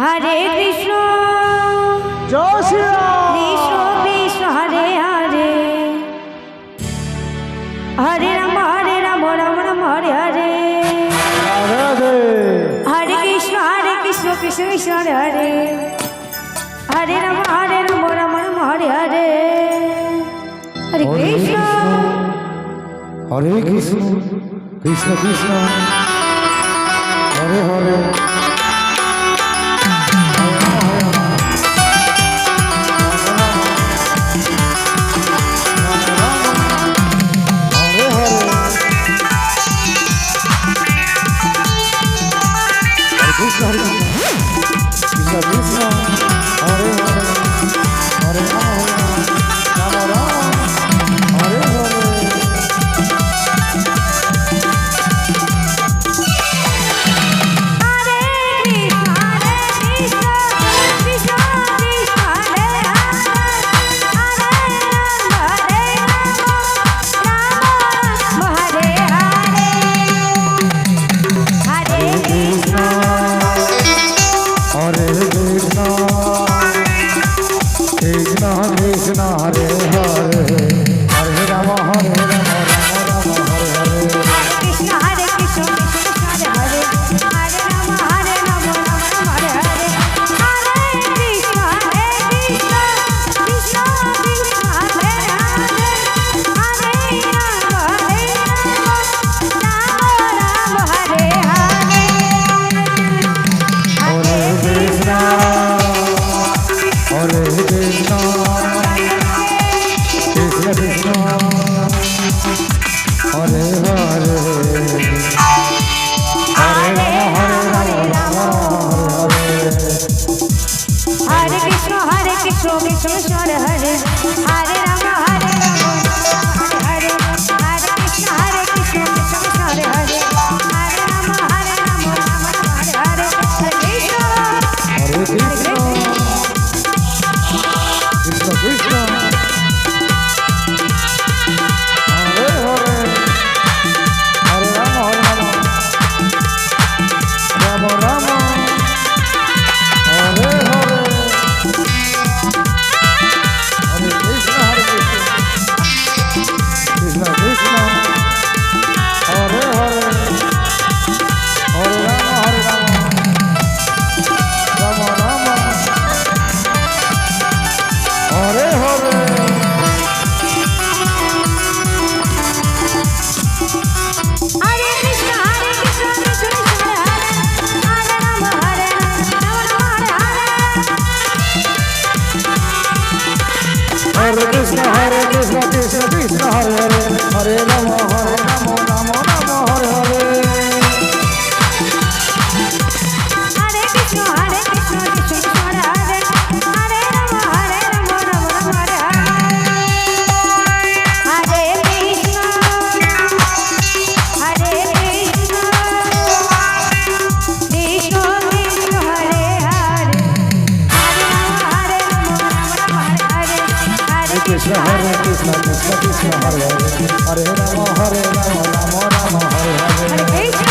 Hare Krishna Jai Shri Ram. Krishna Krishna Hare Hare Hare Ram Ram Ram Hare Hare Radhe Hare Krishna Krishna Krishna Hare Hare Hare Ram Ram Ram Hare Hare Hare Krishna Hare Krishna Krishna Krishna Hare Hare Krishna Hare Krishna Krishna Hare Hare Hare Ram Ram Hare Hare Krishna Hare Hare Hare Ram Ram Ram Hare Hare Krishna Hare Krishna Krishna Hare Hare Ram Ram Hare Hare Hare Krishna Krishna Krishna Hare Hare Hare Ram Ram Hare Hare Hare Krishna Hare Krishna Krishna Krishna Hare Hare Hare Ram Hare Hare Krishna Krishna Krishna Hare Hare Hare Ram Hare Hare Hare Krishna Krishna Krishna Hare Hare Hare Ram Hare Hare Hare Krishna Krishna Krishna Krishna Hare Hare Hare Ram Ram Ram Hare Hare Hare Krishna Krishna Krishna Hare Hare Hare Ram Ram Ram Hare Hare Hare Krishna Krishna Krishna Hare Ram Hare Krishna Krishna Krishna Hare Hare Hare Ram Ram Hare Hare Hare Krishna Krishna Krishna Hare Hare Ram Hare Hare Krishna Krishna Krishna Hare Hare Hare Ram Hare Krishna Krishna Krishna Hare Hare Hare Ram Ram Ram Hare Hare Hare Krishna